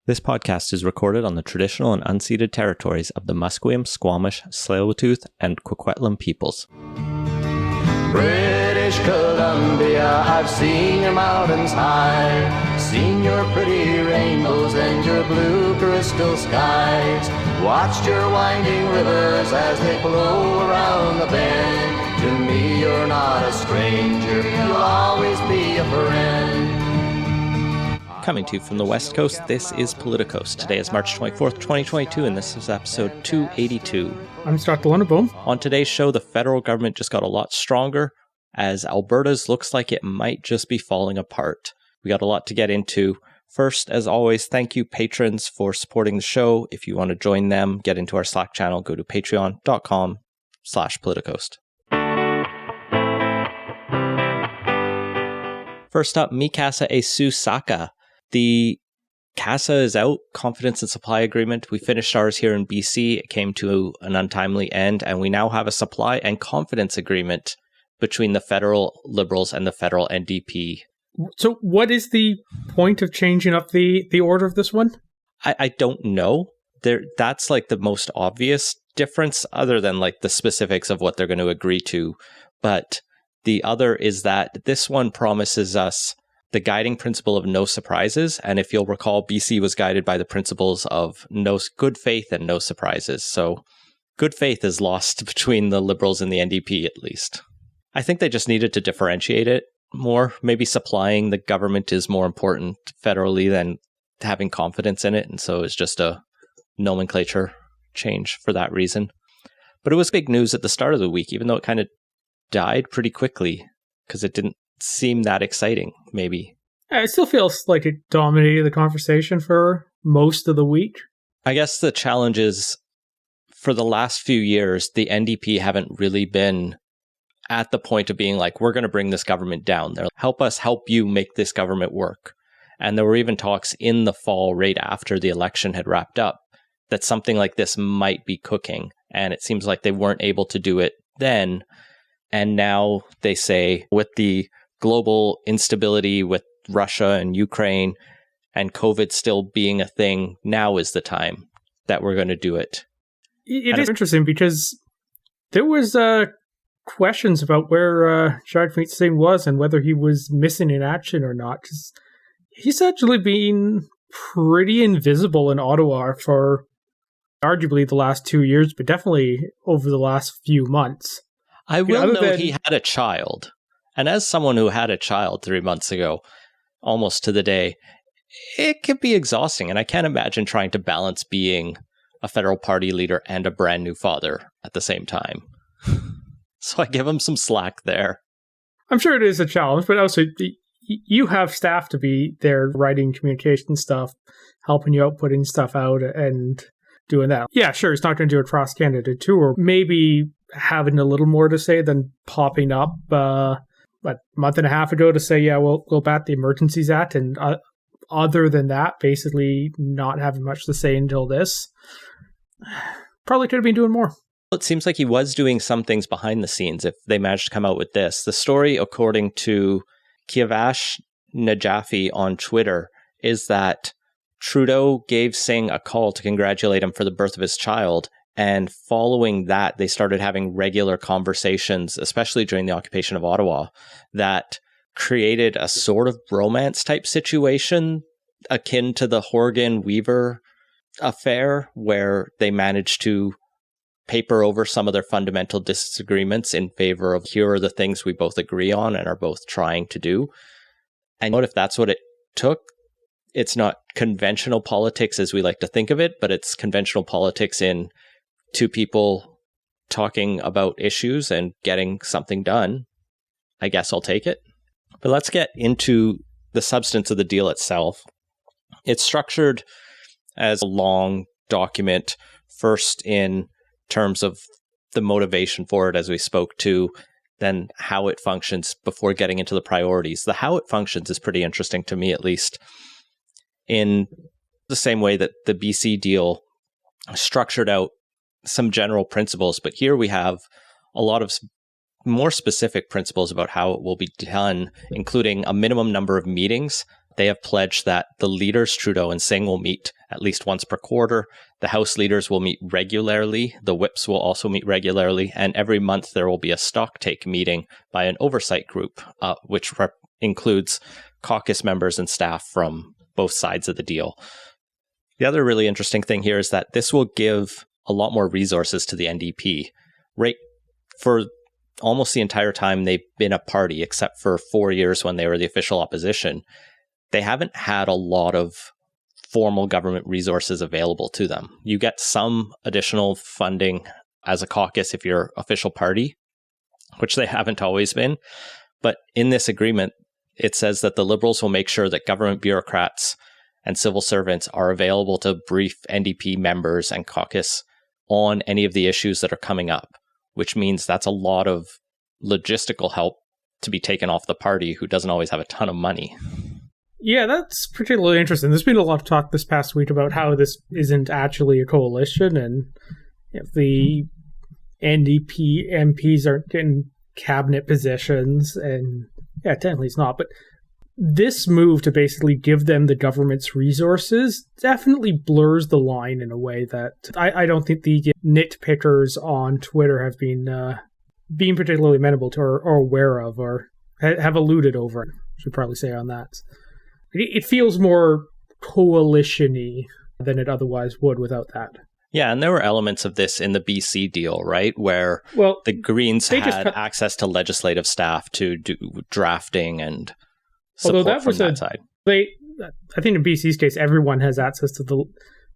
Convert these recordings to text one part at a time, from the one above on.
This podcast is recorded on the traditional and unceded territories of the Musqueam, Squamish, Tsleil-Waututh, and Coquitlam peoples. British Columbia, I've seen your mountains high, seen your pretty rainbows and your blue crystal skies, watched your winding rivers as they flow around the bend. To me you're not a stranger, you'll always be a friend. Coming to you from the West Coast, this is Politicos. Today is March 24th, 2022, and this is episode 282. I'm Scott Deluneboom. On today's show, the federal government just got a lot stronger, as Alberta's looks like it might just be falling apart. We got a lot to get into. First, as always, thank you patrons for supporting the show. If you want to join them, get into our Slack channel, go to patreon.com/politicos. First up, Mi Casa e Su Saka. The CASA is out, Confidence and Supply Agreement. We finished ours here in BC. It came to an untimely end, and we now have a supply and confidence agreement between the federal Liberals and the federal NDP. So what is the point of changing up the order of this one? I don't know. That's like the most obvious difference, other than like the specifics of what they're going to agree to. But the other is that this one promises us the guiding principle of no surprises. And if you'll recall, BC was guided by the principles of no good faith and no surprises. So good faith is lost between the Liberals and the NDP, at least. I think they just needed to differentiate it more. Maybe supplying the government is more important federally than having confidence in it. And so it's just a nomenclature change for that reason. But it was big news at the start of the week, even though it kind of died pretty quickly because it didn't seem that exciting, maybe. It still feels like it dominated the conversation for most of the week. I guess the challenge is, for the last few years, the NDP haven't really been at the point of being like, we're going to bring this government down. They're like, help us help you make this government work. And there were even talks in the fall, right after the election had wrapped up, that something like this might be cooking. And it seems like they weren't able to do it then. And now they say, with the global instability with Russia and Ukraine and COVID still being a thing, now is the time that we're going to do it. It is interesting because there was questions about where Jagmeet Singh was and whether he was missing in action or not. He's actually been pretty invisible in Ottawa for arguably the last 2 years, but definitely over the last few months. I will note he had a child. And as someone who had a child 3 months ago, almost to the day, it can be exhausting. And I can't imagine trying to balance being a federal party leader and a brand new father at the same time. So I give him some slack there. I'm sure it is a challenge, but also you have staff to be there writing communication stuff, helping you out, putting stuff out and doing that. Yeah, sure, he's not going to do a cross-Canada tour. Maybe having a little more to say than popping up a month and a half ago to say, yeah, we'll bat the Emergencies Act, and other than that, basically not having much to say until this. Probably could have been doing more. It seems like he was doing some things behind the scenes if they managed to come out with this. The story, according to Kiavash Najafi on Twitter, is that Trudeau gave Singh a call to congratulate him for the birth of his child. And following that, they started having regular conversations, especially during the occupation of Ottawa, that created a sort of bromance type situation akin to the Horgan-Weaver affair, where they managed to paper over some of their fundamental disagreements in favor of, here are the things we both agree on and are both trying to do. And what if that's what it took? It's not conventional politics as we like to think of it, but it's conventional politics in two people talking about issues and getting something done. I guess I'll take it. But let's get into the substance of the deal itself. It's structured as a long document, first in terms of the motivation for it, as we spoke to, then how it functions before getting into the priorities. The how it functions is pretty interesting to me, at least, in the same way that the BC deal structured out some general principles, but here we have a lot of more specific principles about how it will be done, including a minimum number of meetings They have pledged that the leaders, Trudeau and Singh, will meet at least once per quarter. The House leaders will meet regularly. The whips will also meet regularly. And every month there will be a stocktake meeting by an oversight group, which includes caucus members and staff from both sides of the deal. The other really interesting thing here is that this will give a lot more resources to the NDP. Right, for almost the entire time they've been a party, except for 4 years when they were the official opposition, they haven't had a lot of formal government resources available to them. You get some additional funding as a caucus if you're official party, which they haven't always been. But in this agreement, it says that the Liberals will make sure that government bureaucrats and civil servants are available to brief NDP members and caucus on any of the issues that are coming up, which means that's a lot of logistical help to be taken off the party, who doesn't always have a ton of money. Yeah, that's particularly interesting. There's been a lot of talk this past week about how this isn't actually a coalition, and if the NDP MPs aren't getting cabinet positions, and yeah, technically it's not, but this move to basically give them the government's resources definitely blurs the line in a way that I don't think the nitpickers on Twitter have been particularly amenable to or aware of, or have alluded over, I should probably say on that. It feels more coalition-y than it otherwise would without that. Yeah, and there were elements of this in the BC deal, right? Where the Greens had access to legislative staff to do drafting and support that from that side. I think in BC's case, everyone has access to the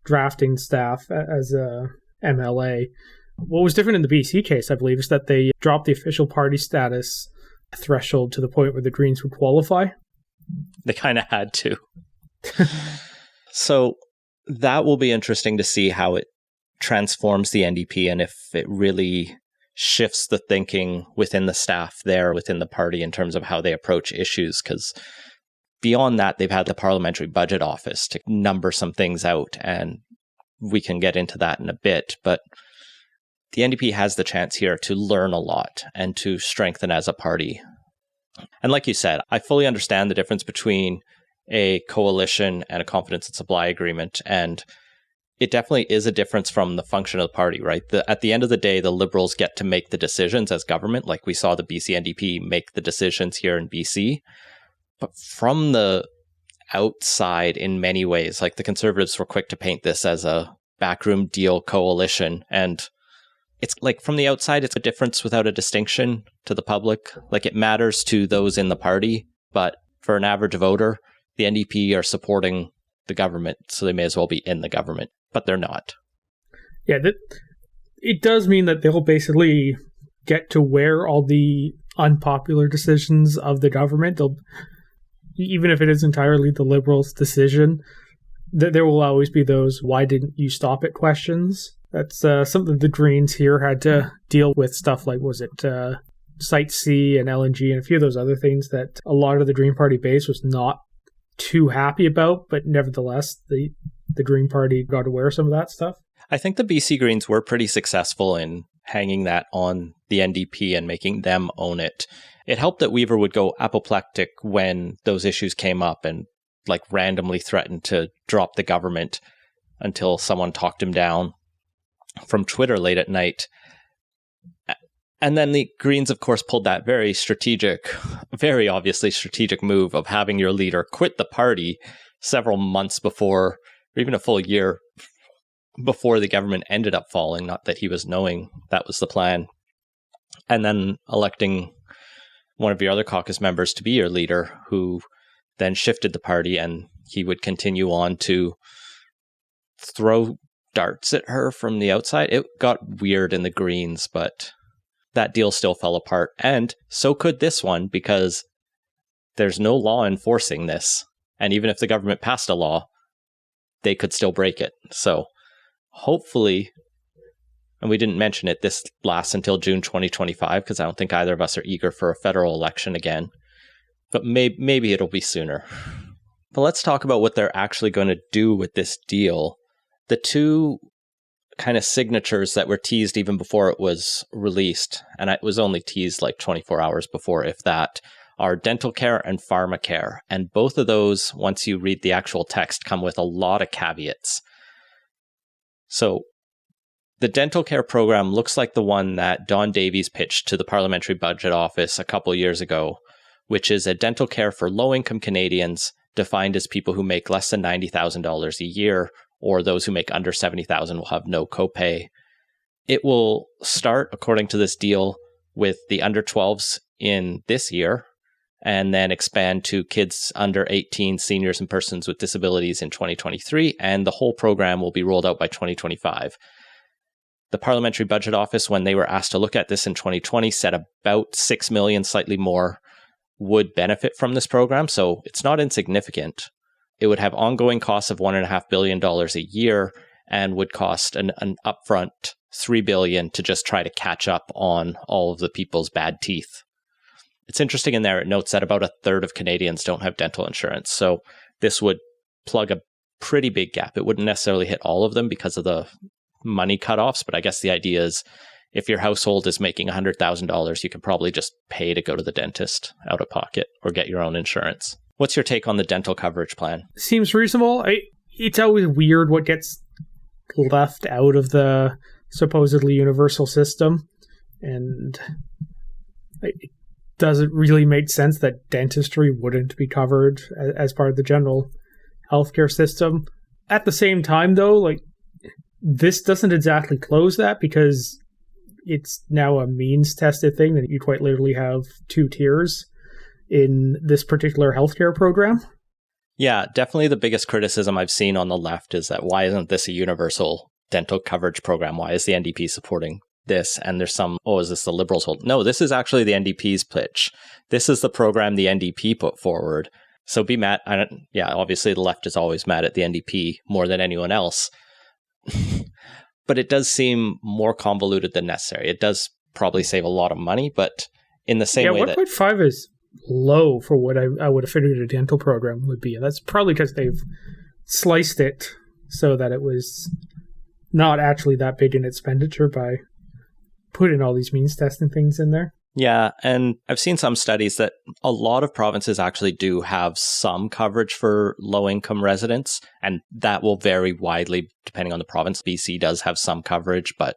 drafting staff as a MLA. What was different in the BC case, I believe, is that they dropped the official party status threshold to the point where the Greens would qualify. They kind of had to. So that will be interesting to see how it transforms the NDP and if it really shifts the thinking within the staff there, within the party, in terms of how they approach issues. Because beyond that, they've had the Parliamentary Budget Office to number some things out, and we can get into that in a bit. But the NDP has the chance here to learn a lot and to strengthen as a party. And like you said, I fully understand the difference between a coalition and a confidence and supply agreement. And it definitely is a difference from the function of the party, right? At the end of the day, the Liberals get to make the decisions as government, like we saw the BC NDP make the decisions here in BC. But from the outside, in many ways, like the Conservatives were quick to paint this as a backroom deal coalition. And it's like from the outside, it's a difference without a distinction to the public. Like it matters to those in the party, but for an average voter, the NDP are supporting the government, so they may as well be in the government, but they're not. Yeah, it does mean that they'll basically get to wear all the unpopular decisions of the government. Even if it is entirely the Liberals' decision, there will always be those "why didn't you stop it" questions. That's something the Greens here had to deal with. Stuff like, Site C and LNG and a few of those other things that a lot of the Green Party base was not too happy about, but nevertheless, the Green Party got aware of some of that stuff. I think the BC Greens were pretty successful in hanging that on the NDP and making them own it. It helped that Weaver would go apoplectic when those issues came up and like randomly threatened to drop the government until someone talked him down from Twitter late at night. And then the Greens, of course, pulled that very obviously strategic move of having your leader quit the party several months before, or even a full year before the government ended up falling. Not that he was knowing that was the plan. And then electing one of your other caucus members to be your leader, who then shifted the party, and he would continue on to throw darts at her from the outside. It got weird in the Greens, but that deal still fell apart. And so could this one, because there's no law enforcing this. And even if the government passed a law, they could still break it. So hopefully, and we didn't mention it, this lasts until June 2025, because I don't think either of us are eager for a federal election again. But maybe it'll be sooner. But let's talk about what they're actually going to do with this deal. The two kind of signatures that were teased even before it was released, and it was only teased like 24 hours before, if that, are dental care and pharmacare. And both of those, once you read the actual text, come with a lot of caveats. So the dental care program looks like the one that Don Davies pitched to the Parliamentary Budget Office a couple years ago, which is a dental care for low-income Canadians defined as people who make less than $90,000 a year, or those who make under $70,000 will have no copay. It will start, according to this deal, with the under 12s in this year, and then expand to kids under 18, seniors, and persons with disabilities in 2023, and the whole program will be rolled out by 2025. The Parliamentary Budget Office, when they were asked to look at this in 2020, said about 6 million, slightly more, would benefit from this program, so it's not insignificant. It would have ongoing costs of $1.5 billion a year and would cost an upfront $3 billion to just try to catch up on all of the people's bad teeth. It's interesting in there, it notes that about a third of Canadians don't have dental insurance, so this would plug a pretty big gap. It wouldn't necessarily hit all of them because of the money cutoffs, but I guess the idea is if your household is making $100,000, you can probably just pay to go to the dentist out of pocket or get your own insurance. What's your take on the dental coverage plan? Seems reasonable. It's always weird what gets left out of the supposedly universal system, and it doesn't really make sense that dentistry wouldn't be covered as part of the general healthcare system. At the same time, though, this doesn't exactly close that, because it's now a means-tested thing that you quite literally have two tiers in this particular healthcare program. Yeah, definitely the biggest criticism I've seen on the left is that why isn't this a universal dental coverage program? Why is the NDP supporting this? And there's some, is this the Liberals hold? No, this is actually the NDP's pitch. This is the program the NDP put forward. So be mad. Obviously the left is always mad at the NDP more than anyone else. But it does seem more convoluted than necessary. It does probably save a lot of money, but in the same way that 1.5 is low for what I would have figured a dental program would be. And that's probably because they've sliced it so that it was not actually that big an expenditure by putting all these means testing things in there. Yeah, and I've seen some studies that a lot of provinces actually do have some coverage for low-income residents, and that will vary widely depending on the province. BC does have some coverage, but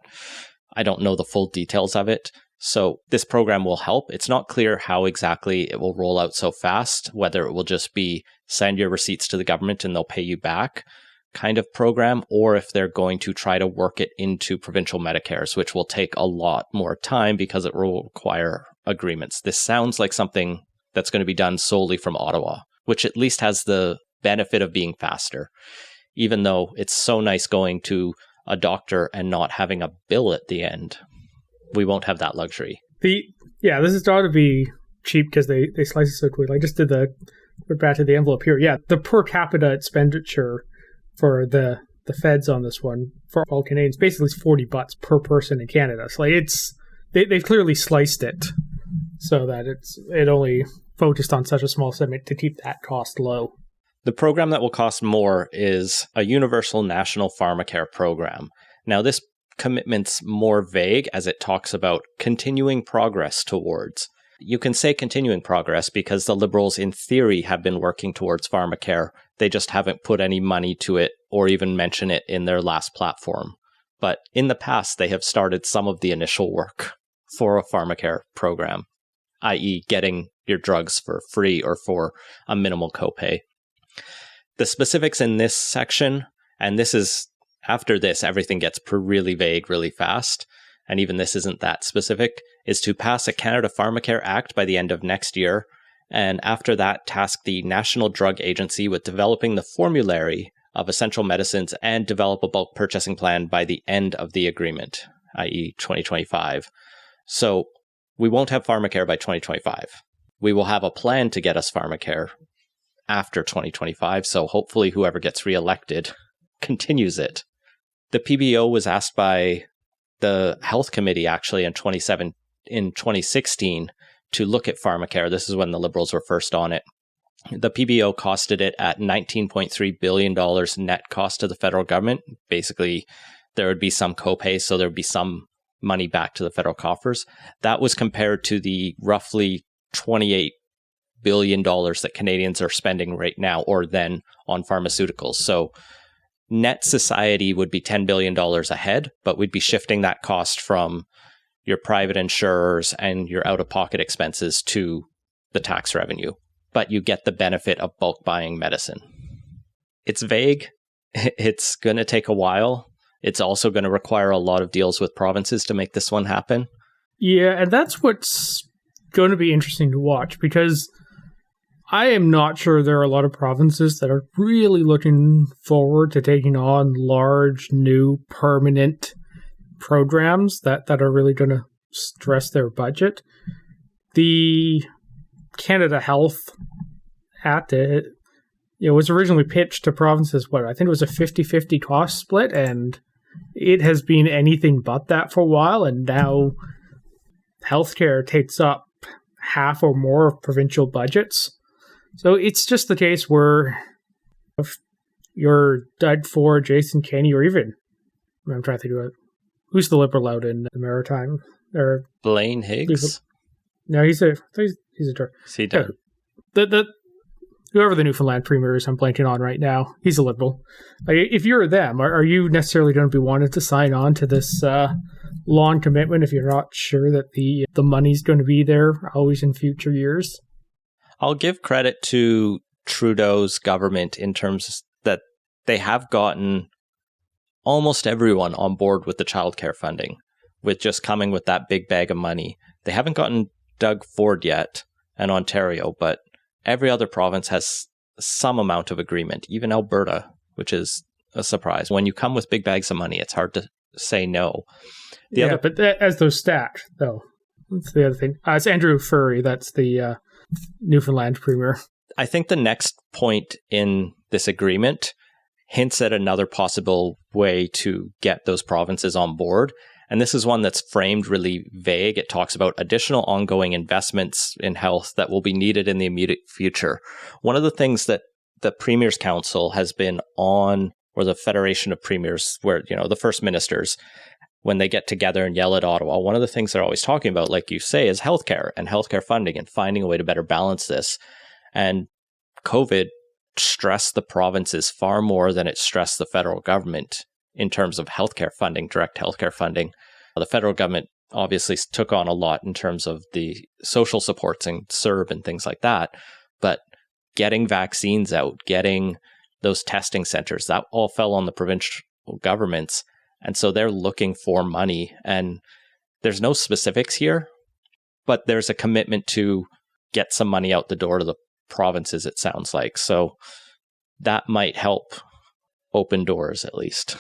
I don't know the full details of it. So this program will help. It's not clear how exactly it will roll out so fast, whether it will just be send your receipts to the government and they'll pay you back kind of program, or if they're going to try to work it into provincial Medicares, which will take a lot more time because it will require agreements. This sounds like something that's going to be done solely from Ottawa, which at least has the benefit of being faster, even though it's so nice going to a doctor and not having a bill at the end. We won't have that luxury. This is got to be cheap because they slice it so quickly. I just did put back to the envelope here. Yeah, the per capita expenditure for the feds on this one for all Canadians basically is $40 per person in Canada. So they've clearly sliced it so that it only focused on such a small segment to keep that cost low. The program that will cost more is a universal national pharmacare program. Now, this commitment's more vague as it talks about continuing progress towards. You can say continuing progress because the Liberals, in theory, have been working towards pharmacare. They just haven't put any money to it or even mention it in their last platform. But in the past, they have started some of the initial work for a pharmacare program, i.e. getting your drugs for free or for a minimal copay. The specifics in this section, and this is after this, everything gets really vague really fast, and even this isn't that specific, is to pass a Canada Pharmacare Act by the end of next year, and after that, task the National Drug Agency with developing the formulary of essential medicines and develop a bulk purchasing plan by the end of the agreement, i.e. 2025. So we won't have pharmacare by 2025. We will have a plan to get us pharmacare after 2025, so hopefully whoever gets reelected continues it. The PBO was asked by the Health Committee actually in 2016 to look at pharmacare. This is when the Liberals were first on it. The PBO costed it at $19.3 billion net cost to the federal government. Basically, there would be some copay, so there would be some money back to the federal coffers. That was compared to the roughly $28 billion that Canadians are spending right now or then on pharmaceuticals. So net society would be $10 billion ahead, but we'd be shifting that cost from your private insurers and your out-of-pocket expenses to the tax revenue. But you get the benefit of bulk buying medicine. It's vague. It's going to take a while. It's also going to require a lot of deals with provinces to make this one happen. Yeah, and that's what's going to be interesting to watch, because I am not sure there are a lot of provinces that are really looking forward to taking on large, new, permanent programs that are really going to stress their budget. The Canada Health Act, was originally pitched to provinces, I think it was a 50-50 cost split, and it has been anything but that for a while, and now healthcare takes up half or more of provincial budgets. So it's just the case where if you're Doug Ford, Jason Kenney, or even, I'm trying to think of it, who's the Liberal out in the Maritime? Or Blaine Higgs? No, he's a Is he done? Whoever the Newfoundland Premier is, I'm blanking on right now, he's a Liberal. If you're them, are you necessarily going to be wanting to sign on to this long commitment if you're not sure that the money's going to be there always in future years? I'll give credit to Trudeau's government in terms that they have gotten almost everyone on board with the childcare funding, with just coming with that big bag of money. They haven't gotten Doug Ford yet and Ontario, but every other province has some amount of agreement, even Alberta, which is a surprise. When you come with big bags of money, it's hard to say no. But as those stacked, though, that's the other thing. It's Andrew Furry, that's the Newfoundland Premier. I think the next point in this agreement hints at another possible way to get those provinces on board. And this is one that's framed really vague. It talks about additional ongoing investments in health that will be needed in the immediate future. One of the things that the Premier's Council has been on, or the Federation of Premiers, where, the First Ministers, when they get together and yell at Ottawa, one of the things they're always talking about, like you say, is healthcare and healthcare funding and finding a way to better balance this. And COVID stressed the provinces far more than it stressed the federal government in terms of healthcare funding, direct healthcare funding. The federal government obviously took on a lot in terms of the social supports and CERB and things like that. But getting vaccines out, getting those testing centers, that all fell on the provincial governments. And so they're looking for money. And there's no specifics here, but there's a commitment to get some money out the door to the provinces, it sounds like. So that might help open doors, at least.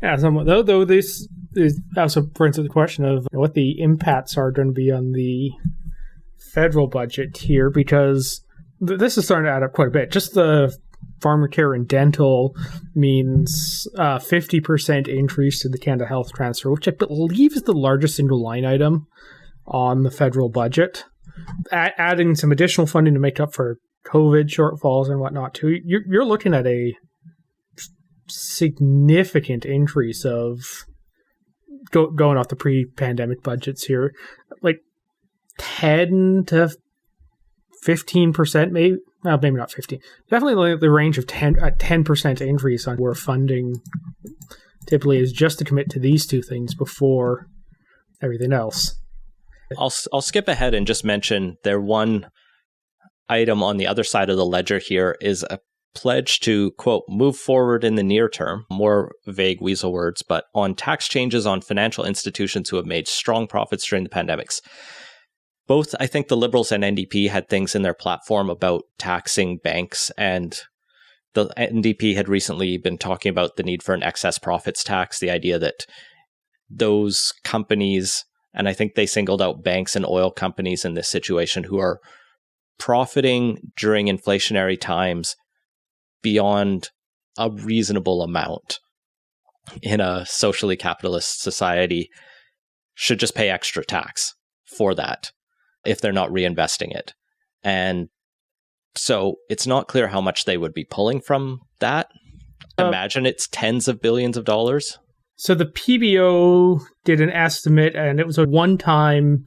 Yeah, somewhat. Though this is also brings up the question of what the impacts are going to be on the federal budget here, because this is starting to add up quite a bit. Just the pharmacare and dental means 50% increase to the Canada Health Transfer, which I believe is the largest single line item on the federal budget. Adding some additional funding to make up for COVID shortfalls and whatnot too, you're looking at a significant increase of going off the pre-pandemic budgets here, like 10 to 15%, maybe. Well, maybe not 15. Definitely the range of 10% increase on where funding typically is, just to commit to these two things before everything else. I'll skip ahead and just mention their one item on the other side of the ledger here is a pledge to, quote, move forward in the near term, more vague weasel words, but on tax changes on financial institutions who have made strong profits during the pandemics. Both, I think the Liberals and NDP had things in their platform about taxing banks, and the NDP had recently been talking about the need for an excess profits tax, the idea that those companies, and I think they singled out banks and oil companies in this situation, who are profiting during inflationary times beyond a reasonable amount in a socially capitalist society, should just pay extra tax for that if they're not reinvesting it. And so it's not clear how much they would be pulling from that. Imagine it's tens of billions of dollars. So the PBO did an estimate, and it was a one-time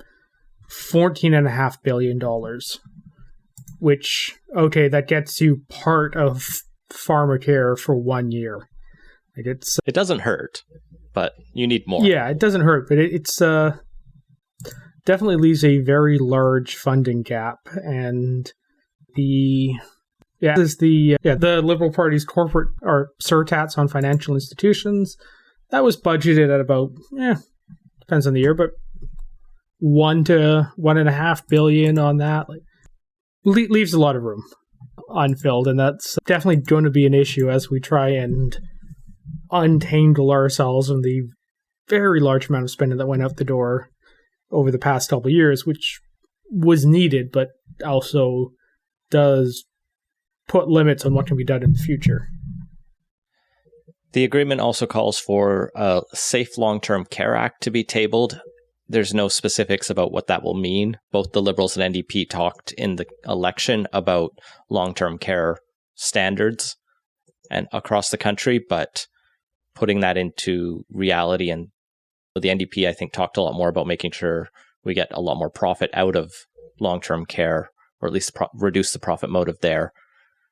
$14.5 billion, which, okay, that gets you part of farmer care for 1 year. Like it doesn't hurt, but you need more. Yeah, it doesn't hurt, but it's definitely leaves a very large funding gap. And the Liberal Party's corporate or surtax on financial institutions, that was budgeted at about, depends on the year, but $1 to $1.5 billion on that. Like, leaves a lot of room unfilled, and that's definitely going to be an issue as we try and untangle ourselves from the very large amount of spending that went out the door over the past couple of years, which was needed, but also does put limits on what can be done in the future. The agreement also calls for a Safe Long-Term Care Act to be tabled. There's no specifics about what that will mean. Both the Liberals and NDP talked in the election about long-term care standards and across the country, but putting that into reality, and the NDP, I think, talked a lot more about making sure we get a lot more profit out of long-term care, or at least reduce the profit motive there.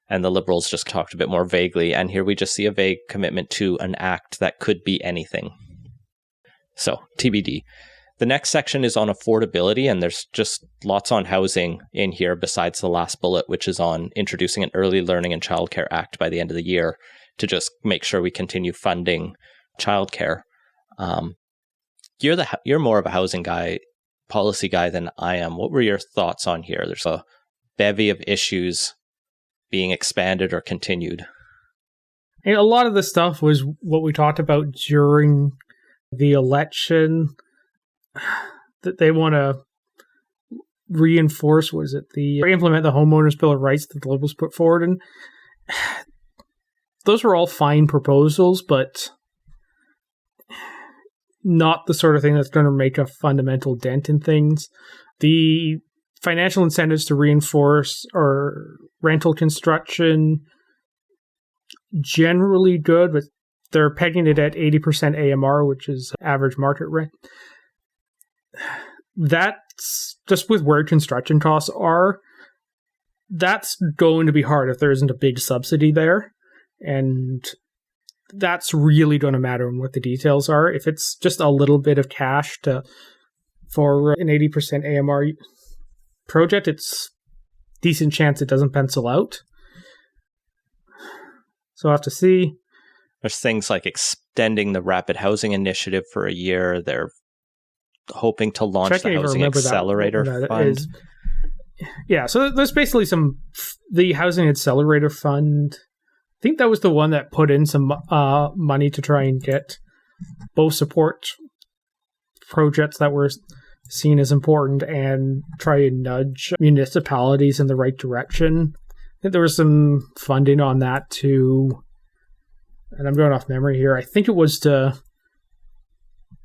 And the Liberals just talked a bit more vaguely, and here we just see a vague commitment to an act that could be anything. So, TBD. The next section is on affordability, and there's just lots on housing in here besides the last bullet, which is on introducing an Early Learning and Childcare Act by the end of the year to just make sure we continue funding childcare. You're more of a housing guy, policy guy than I am. What were your thoughts on here? There's a bevy of issues being expanded or continued. And a lot of the stuff was what we talked about during the election, that they want to reinforce, implement the Homeowners Bill of Rights that the Liberals put forward. And those were all fine proposals, but not the sort of thing that's going to make a fundamental dent in things. The financial incentives to reinforce or rental construction, generally good, but they're pegging it at 80% AMR, which is average market rent. That's just with where construction costs are. That's going to be hard if there isn't a big subsidy there. And that's really going to matter in what the details are. If it's just a little bit of cash for an 80% AMR project, it's decent chance it doesn't pencil out. So I'll have to see. There's things like extending the Rapid Housing Initiative for a year. They're hoping to launch the Housing Accelerator Fund. Yeah, so there's basically the Housing Accelerator Fund. I think that was the one that put in some money to try and get both support projects that were seen as important and try and nudge municipalities in the right direction. I think there was some funding on that too. And I'm going off memory here. I think it was to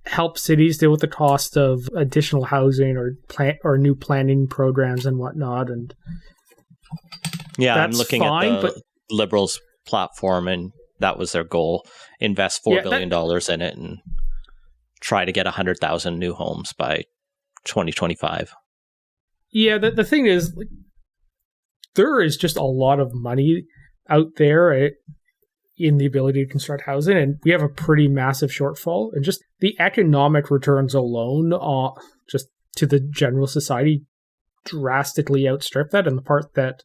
help cities deal with the cost of additional housing or new planning programs and whatnot. And yeah, I'm looking at the Liberals platform, and that was their goal: invest $4 billion in it and try to get 100,000 new homes by 2025. Yeah, the thing is, there is just a lot of money out there in the ability to construct housing, and we have a pretty massive shortfall. And just the economic returns alone, just to the general society, drastically outstrip that. And the part that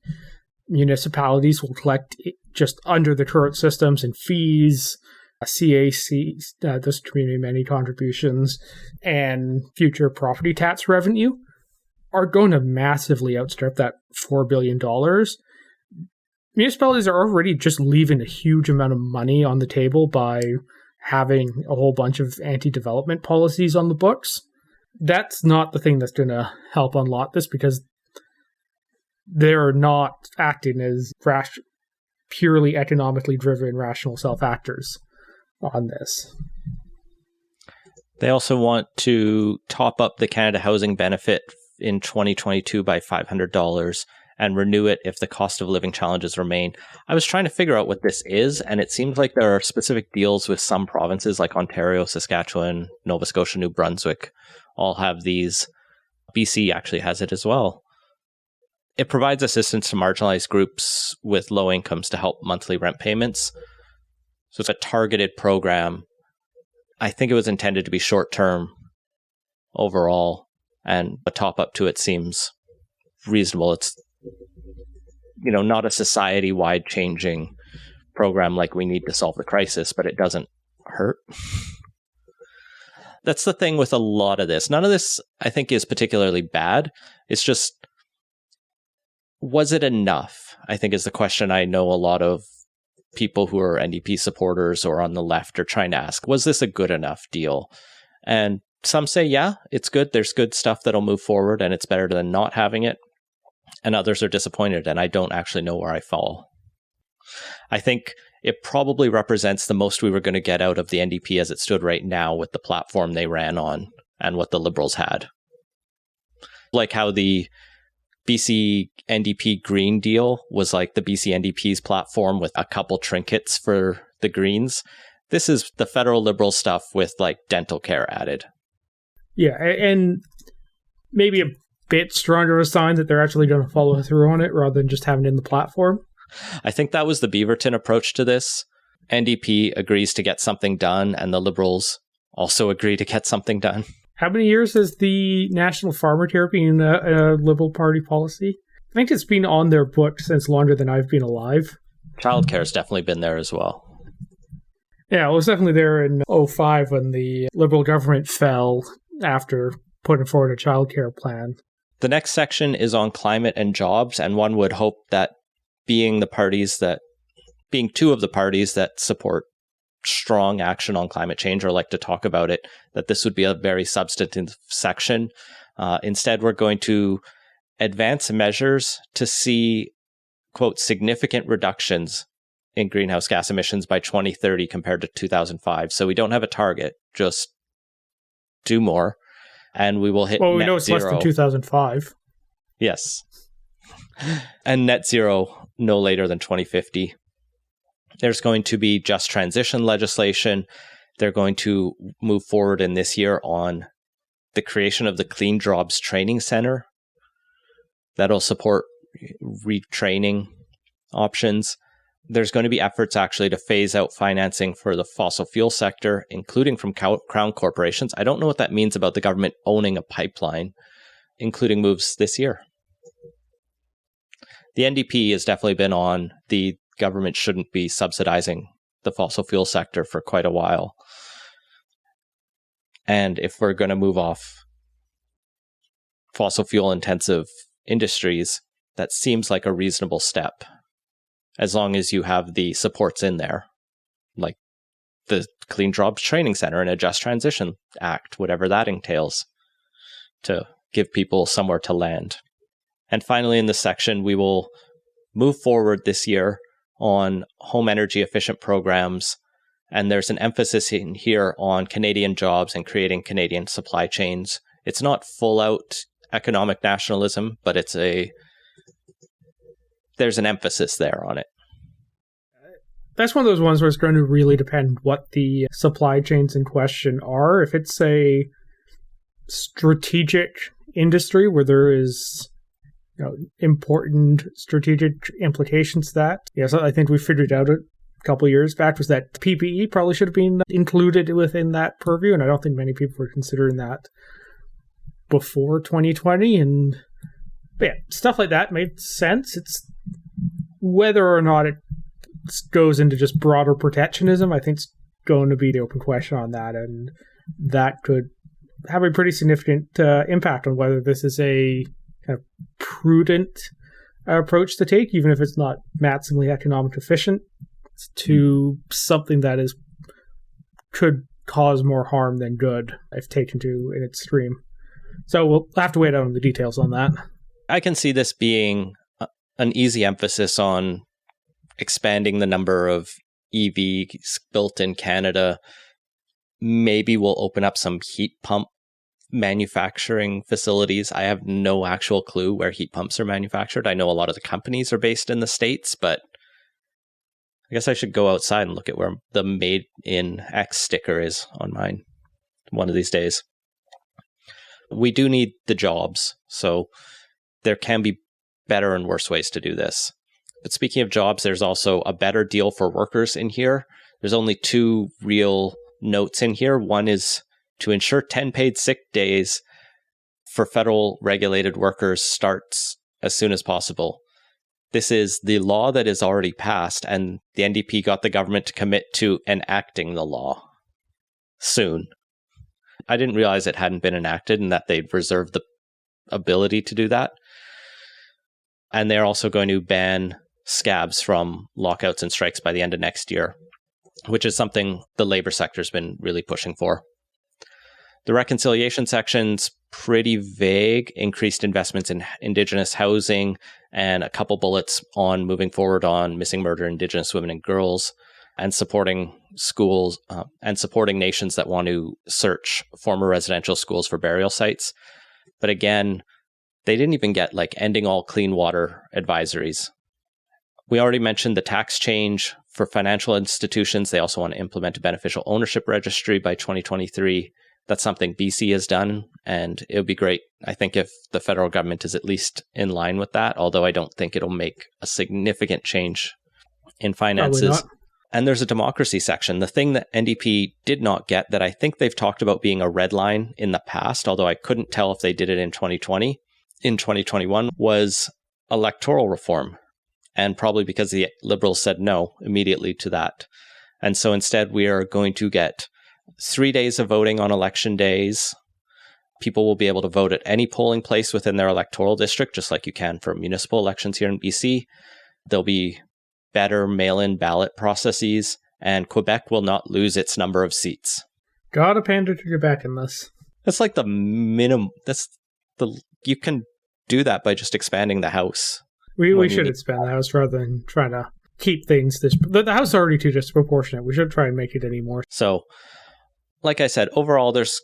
municipalities will collect just under the current systems and fees, CAC, those community amenity contributions, and future property tax revenue are going to massively outstrip that $4 billion. Municipalities are already just leaving a huge amount of money on the table by having a whole bunch of anti-development policies on the books. That's not the thing that's going to help unlock this, because they're not acting as purely economically driven rational self-actors on this. They also want to top up the Canada Housing Benefit in 2022 by $500 and renew it if the cost of living challenges remain. I was trying to figure out what this is, and it seems like there are specific deals with some provinces like Ontario, Saskatchewan, Nova Scotia, New Brunswick, all have these BC actually has it as well. It provides assistance to marginalized groups with low incomes to help monthly rent payments. So it's a targeted program. I think it was intended to be short-term overall, and a top-up to it seems reasonable. It's, not a society-wide changing program like we need to solve the crisis, but it doesn't hurt. That's the thing with a lot of this. None of this, I think, is particularly bad. It's just, was it enough? I think is the question I know a lot of people who are NDP supporters or on the left are trying to ask. Was this a good enough deal? And some say, yeah, it's good. There's good stuff that'll move forward and it's better than not having it. And others are disappointed, and I don't actually know where I fall. I think it probably represents the most we were going to get out of the NDP as it stood right now with the platform they ran on and what the Liberals had. Like how the BC NDP Green deal was like the BC NDP's platform with a couple trinkets for the Greens. This is the federal Liberal stuff with like dental care added. Yeah, and maybe a bit stronger of a sign that they're actually going to follow through on it rather than just having it in the platform. I think that was the Beaverton approach to this. NDP agrees to get something done, and the Liberals also agree to get something done. How many years has the National Farmer Care been a Liberal Party policy? I think it's been on their book since longer than I've been alive. Childcare has definitely been there as well. Yeah, it was definitely there in 2005 when the Liberal government fell after putting forward a childcare plan. The next section is on climate and jobs, and one would hope that being two of the parties that support strong action on climate change or like to talk about it, that this would be a very substantive section. Instead, we're going to advance measures to see, quote, significant reductions in greenhouse gas emissions by 2030 compared to 2005. So we don't have a target, just do more. And we will hit net zero. Well, we know it's less than 2005. Yes. And net zero no later than 2050. There's going to be just transition legislation. They're going to move forward in this year on the creation of the Clean Jobs Training Center. That'll support retraining options. There's going to be efforts actually to phase out financing for the fossil fuel sector, including from crown corporations. I don't know what that means about the government owning a pipeline, including moves this year. The NDP has definitely been on the government shouldn't be subsidizing the fossil fuel sector for quite a while. And if we're going to move off fossil fuel intensive industries, that seems like a reasonable step, as long as you have the supports in there, like the Clean Jobs Training Center and a Just Transition Act, whatever that entails, to give people somewhere to land. And finally, in this section, we will move forward this year on home energy efficient programs. And there's an emphasis in here on Canadian jobs and creating Canadian supply chains. It's not full out economic nationalism, but there's an emphasis there on it. That's one of those ones where it's going to really depend what the supply chains in question are. If it's a strategic industry where there is important strategic implications to that. Yes, I think we figured out a couple of years back was that PPE probably should have been included within that purview, and I don't think many people were considering that before 2020. But yeah, stuff like that made sense. It's whether or not it goes into just broader protectionism, I think it's going to be the open question on that, and that could have a pretty significant impact on whether this is a kind of prudent approach to take, even if it's not maximally economic efficient, to something that could cause more harm than good if taken to an extreme. So we'll have to wait out on the details on that. I can see this being an easy emphasis on expanding the number of EVs built in Canada. Maybe we'll open up some heat pump manufacturing facilities. I have no actual clue where heat pumps are manufactured. I know a lot of the companies are based in the States, but I guess I should go outside and look at where the Made in X sticker is on mine one of these days. We do need the jobs, so there can be better and worse ways to do this. But speaking of jobs, there's also a better deal for workers in here. There's only two real notes in here. One is to ensure 10 paid sick days for federal regulated workers starts as soon as possible. This is the law that is already passed, and the NDP got the government to commit to enacting the law soon. I didn't realize it hadn't been enacted and that they'd reserved the ability to do that. And they're also going to ban scabs from lockouts and strikes by the end of next year, which is something the labor sector's been really pushing for. The reconciliation section's pretty vague, increased investments in Indigenous housing, and a couple bullets on moving forward on missing murder Indigenous women and girls, and supporting schools and supporting nations that want to search former residential schools for burial sites. But again, they didn't even get ending all clean water advisories. We already mentioned the tax change for financial institutions. They also want to implement a beneficial ownership registry by 2023. That's something BC has done, and it would be great, I think, if the federal government is at least in line with that, although I don't think it'll make a significant change in finances. And there's a democracy section. The thing that NDP did not get that I think they've talked about being a red line in the past, although I couldn't tell if they did it in 2021, was electoral reform. And probably because the Liberals said no immediately to that. And so instead, we are going to get 3 days of voting on election days. People will be able to vote at any polling place within their electoral district, just like you can for municipal elections here in BC. There'll be better mail-in ballot processes, and Quebec will not lose its number of seats. Gotta pander to Quebec in this. That's like the minimum. You can do that by just expanding the House. We should expand the House rather than trying to keep things this. The House is already too disproportionate. We shouldn't try and make it any more. So, like I said, overall, there's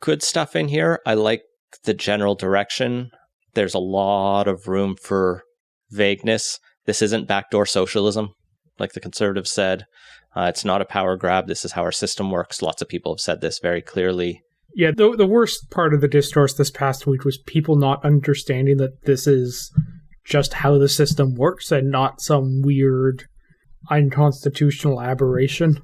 good stuff in here. I like the general direction. There's a lot of room for vagueness. This isn't backdoor socialism, like the Conservatives said. It's not a power grab. This is how our system works. Lots of people have said this very clearly. Yeah, the worst part of the discourse this past week was people not understanding that this is just how the system works and not some weird unconstitutional aberration.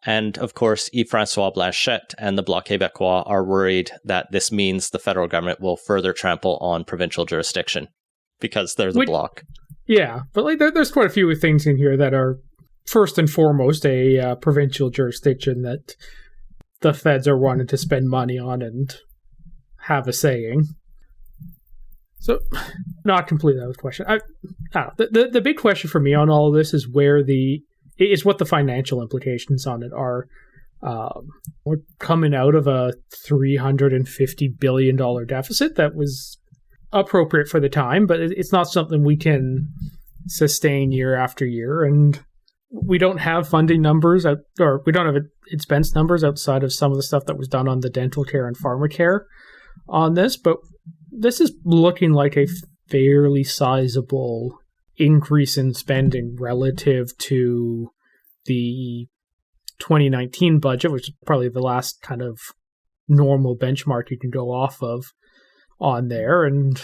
And, of course, Yves-François Blanchet and the Bloc Québécois are worried that this means the federal government will further trample on provincial jurisdiction because they're the Bloc. Yeah, but there's quite a few things in here that are, first and foremost, a provincial jurisdiction that the feds are wanting to spend money on and have a saying. So, not completely out of the question. I don't know. The big question for me on all of this is what the financial implications on it are. We're coming out of a $350 billion deficit that was appropriate for the time, but it's not something we can sustain year after year. And we don't have funding numbers, or we don't have expense numbers outside of some of the stuff that was done on the dental care and pharmacare on this, but this is looking like a fairly sizable increase in spending relative to the 2019 budget, which is probably the last kind of normal benchmark you can go off of on there. And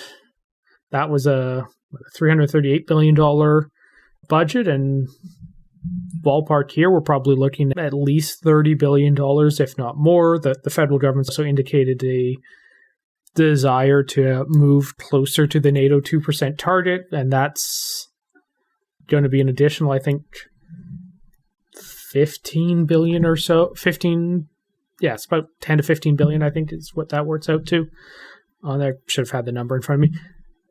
that was a $338 billion budget, and ballpark here, we're probably looking at least $30 billion, if not more. The federal government also indicated a desire to move closer to the NATO 2% target, and that's going to be an additional, I think, 15 billion or so. 15, yeah, it's about 10 to 15 billion, I think, is what that works out to. I should have had the number in front of me.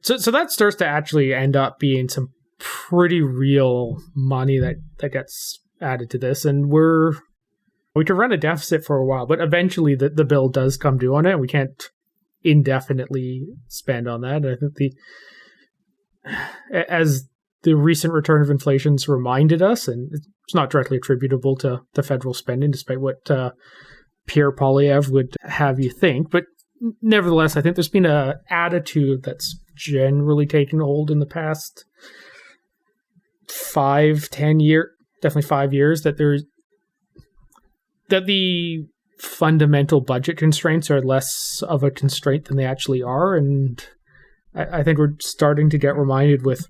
So that starts to actually end up being some pretty real money that gets added to this, and we could run a deficit for a while, but eventually the bill does come due on it, and we can't indefinitely spend on that. I think as the recent return of inflation's reminded us, and it's not directly attributable to the federal spending, despite what Pierre Poilievre would have you think, but nevertheless, I think there's been an attitude that's generally taken hold in the past 5-10 years, definitely 5 years, that the fundamental budget constraints are less of a constraint than they actually are. And I think we're starting to get reminded with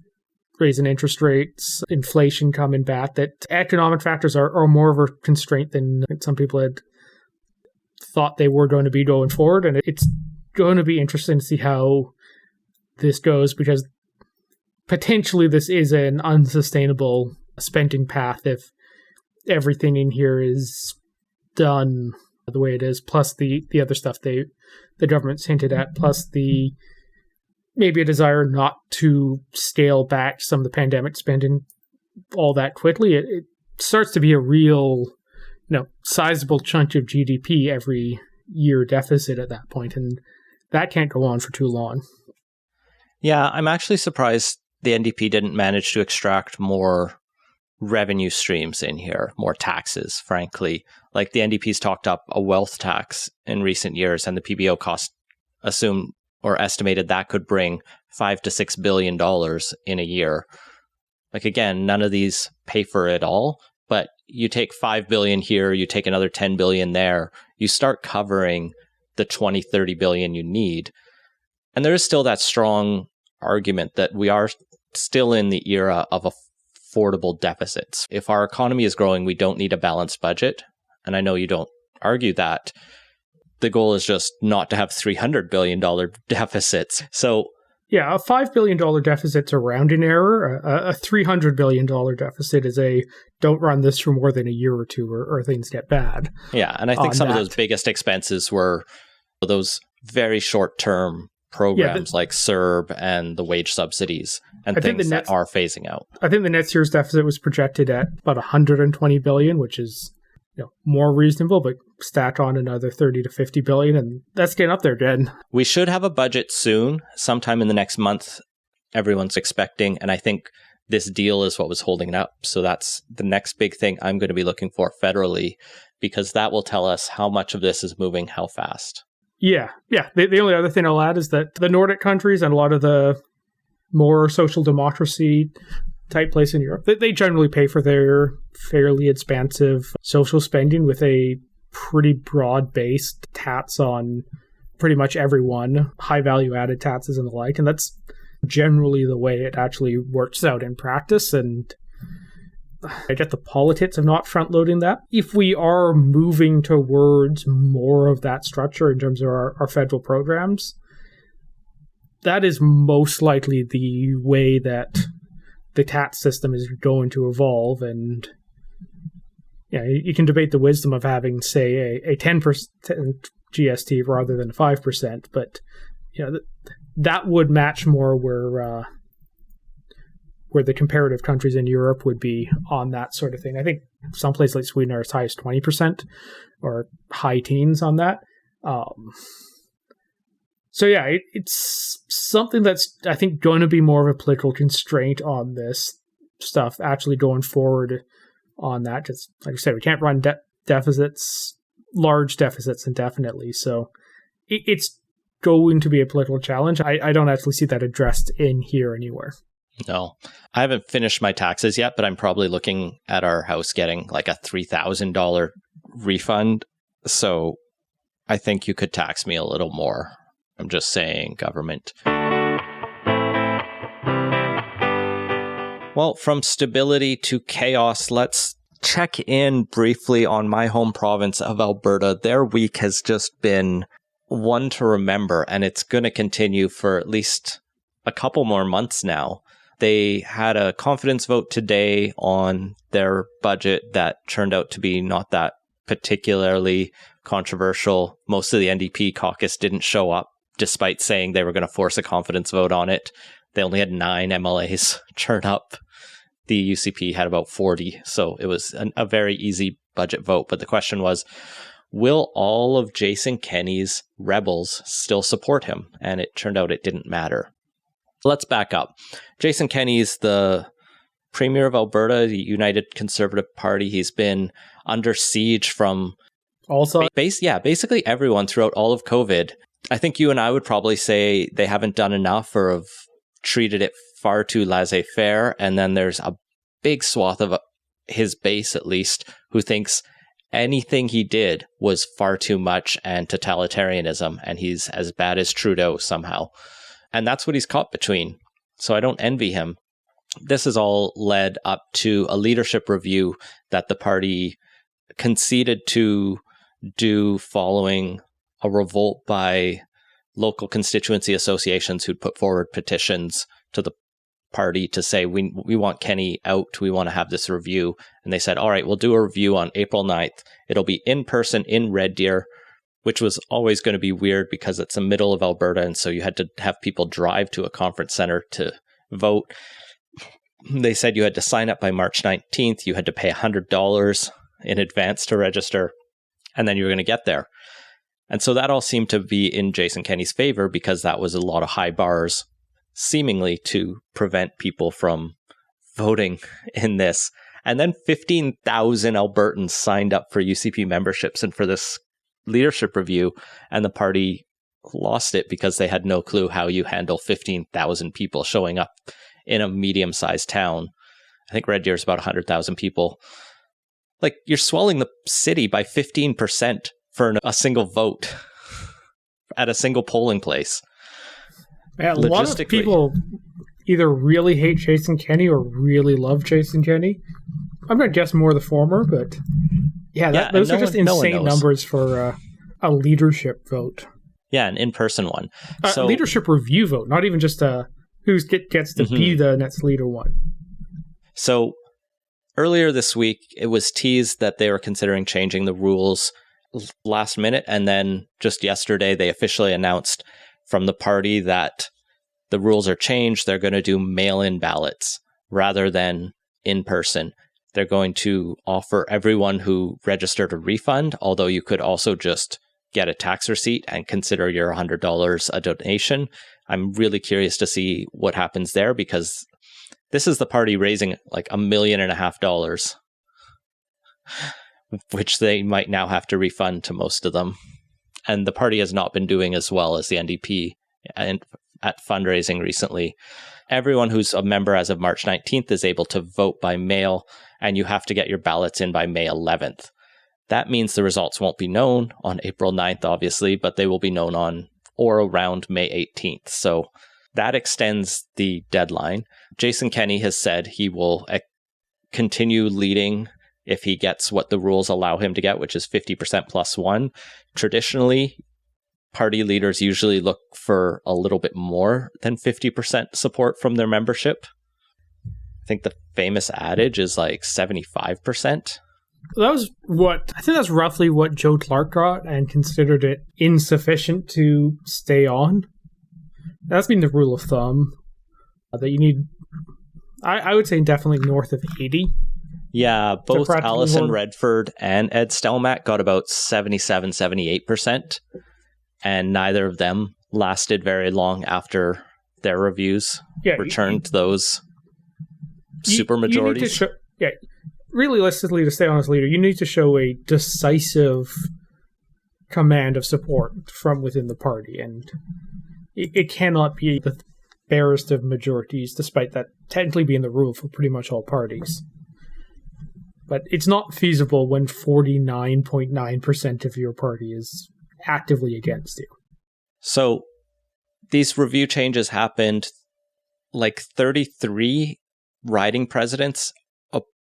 raising interest rates, inflation coming back, that economic factors are more of a constraint than some people had thought they were going to be going forward. And it's going to be interesting to see how this goes, because potentially this is an unsustainable spending path if everything in here is done the way it is, plus the other stuff the government's hinted at, plus the maybe a desire not to scale back some of the pandemic spending all that quickly. It starts to be a real, sizable chunk of GDP every year deficit at that point, and that can't go on for too long. Yeah, I'm actually surprised the NDP didn't manage to extract more revenue streams in here, more taxes, frankly. Like the NDP's talked up a wealth tax in recent years, and the PBO cost assumed or estimated that could bring $5 to $6 billion in a year. Like, again, none of these pay for it all, but you take $5 billion here, you take another $10 billion there, you start covering the $20, $30 billion you need. And there is still that strong argument that we are still in the era of affordable deficits. If our economy is growing, we don't need a balanced budget. And I know you don't argue that. The goal is just not to have $300 billion deficits. So, yeah, a $5 billion deficit's a rounding error. A $300 billion deficit is a don't run this for more than a year or two or things get bad. Yeah, and I think some of those biggest expenses were those very short-term programs like CERB and the wage subsidies and things that are phasing out. I think the next year's deficit was projected at about $120 billion, which is more reasonable, but stack on another 30 to 50 billion, and that's getting up there, Jen. We should have a budget soon, sometime in the next month, everyone's expecting, and I think this deal is what was holding it up. So that's the next big thing I'm going to be looking for federally, because that will tell us how much of this is moving, how fast. Yeah. The only other thing I'll add is that the Nordic countries and a lot of the more social democracy type place in Europe, they generally pay for their fairly expansive social spending with a pretty broad-based tax on pretty much everyone, high value-added taxes and the like, and that's generally the way it actually works out in practice. And I get the politics of not front-loading that. If we are moving towards more of that structure in terms of our federal programs, that is most likely the way that the tax system is going to evolve. And you can debate the wisdom of having, say, a 10% GST rather than 5%, but that would match more where the comparative countries in Europe would be on that sort of thing. I think some places like Sweden are as high as 20% or high teens on that. So yeah, it's something that's, I think, going to be more of a political constraint on this stuff actually going forward on that. Just like I said, we can't run deficits, large deficits indefinitely. So it's going to be a political challenge. I don't actually see that addressed in here anywhere. No, I haven't finished my taxes yet, but I'm probably looking at our house getting like a $3,000 refund. So I think you could tax me a little more. I'm just saying, government. Well, from stability to chaos, let's check in briefly on my home province of Alberta. Their week has just been one to remember, and it's going to continue for at least a couple more months now. They had a confidence vote today on their budget that turned out to be not that particularly controversial. Most of the NDP caucus didn't show up, despite saying they were going to force a confidence vote on it. They only had 9 MLAs turn up. The UCP had about 40, so it was a very easy budget vote. But the question was, will all of Jason Kenney's rebels still support him? And it turned out it didn't matter. Let's back up. Jason Kenney's the Premier of Alberta, the United Conservative Party. He's been under siege from basically everyone throughout all of COVID. I think you and I would probably say they haven't done enough or have treated it far too laissez-faire. And then there's a big swath of his base, at least, who thinks anything he did was far too much and totalitarianism, and he's as bad as Trudeau somehow. And that's what he's caught between. So I don't envy him. This has all led up to a leadership review that the party conceded to do following a revolt by local constituency associations who'd put forward petitions to the party to say, we want Kenney out, we want to have this review. And they said, all right, we'll do a review on April 9th. It'll be in person in Red Deer, which was always going to be weird because it's the middle of Alberta, and so you had to have people drive to a conference center to vote. They said you had to sign up by March 19th, you had to pay $100 in advance to register, and then you were going to get there. And so that all seemed to be in Jason Kenney's favor because that was a lot of high bars, seemingly to prevent people from voting in this. And then 15,000 Albertans signed up for UCP memberships and for this leadership review, and the party lost it because they had no clue how you handle 15,000 people showing up in a medium-sized town. I think Red Deer is about 100,000 people. Like, you're swelling the city by 15% for a single vote at a single polling place. Yeah, a lot of people either really hate Jason Kenney or really love Jason Kenney. I'm going to guess more the former, but those are just insane numbers for a leadership vote. Yeah, an in-person one. A leadership review vote, not even just who gets to be the next leader one. So earlier this week, it was teased that they were considering changing the rules last minute, and then just yesterday, they officially announced from the party that the rules are changed. They're going to do mail-in ballots rather than in-person. They're going to offer everyone who registered a refund, although you could also just get a tax receipt and consider your $100 a donation. I'm really curious to see what happens there, because this is the party raising like $1.5 million, which they might now have to refund to most of them. And the party has not been doing as well as the NDP at fundraising recently. Everyone who's a member as of March 19th is able to vote by mail, and you have to get your ballots in by May 11th. That means the results won't be known on April 9th, obviously, but they will be known on or around May 18th. So that extends the deadline. Jason Kenney has said he will continue leading if he gets what the rules allow him to get, which is 50% plus one. Traditionally, party leaders usually look for a little bit more than 50% support from their membership. I think the famous adage is like 75%. I think that's roughly what Joe Clark got and considered it insufficient to stay on. That's been the rule of thumb that you need. I would say definitely north of 80. Yeah, both Alison Redford and Ed Stelmach got about 77, 78%, and neither of them lasted very long after their reviews returned those supermajorities. Realistically, to stay on as leader, you need to show a decisive command of support from within the party, and it cannot be the barest of majorities, despite that technically being the rule for pretty much all parties. But it's not feasible when 49.9% of your party is actively against you. So these review changes happened. Like 33 riding presidents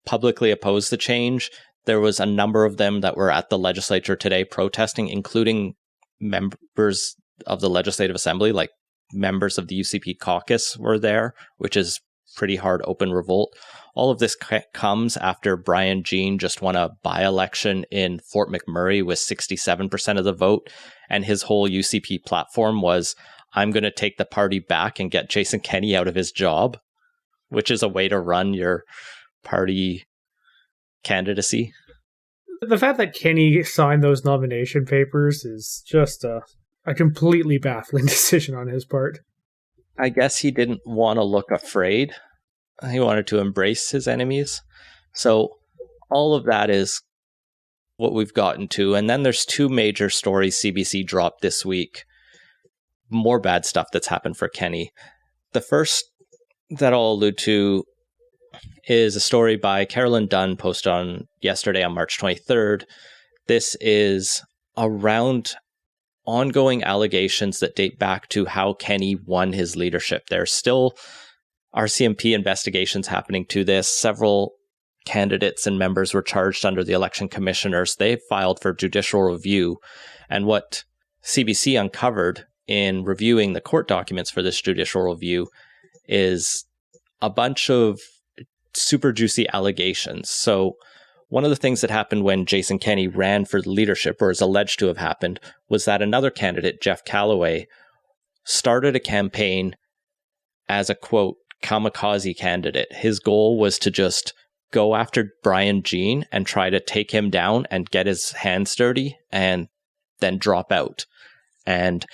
publicly opposed the change. There was a number of them that were at the legislature today protesting, including members of the Legislative Assembly, like members of the UCP caucus were there, which is pretty hard open revolt. All of this comes after Brian Jean just won a by-election in Fort McMurray with 67% of the vote, and his whole UCP platform was, I'm going to take the party back and get Jason Kenney out of his job, which is a way to run your party candidacy. The fact that Kenney signed those nomination papers is just a completely baffling decision on his part. I guess he didn't want to look afraid. He wanted to embrace his enemies. So all of that is what we've gotten to. And then there's two major stories CBC dropped this week. More bad stuff that's happened for Kenney. The first that I'll allude to is a story by Carolyn Dunn posted on yesterday on March 23rd. this is around ongoing allegations that date back to how Kenney won his leadership. There's still RCMP investigations happening to this. Several candidates and members were charged under the election commissioners. They filed for judicial review. And what CBC uncovered in reviewing the court documents for this judicial review is a bunch of super juicy allegations. So one of the things that happened when Jason Kenney ran for the leadership, or is alleged to have happened, was that another candidate, Jeff Callaway, started a campaign as a, quote, kamikaze candidate. His goal was to just go after Brian Jean and try to take him down and get his hands dirty and then drop out. And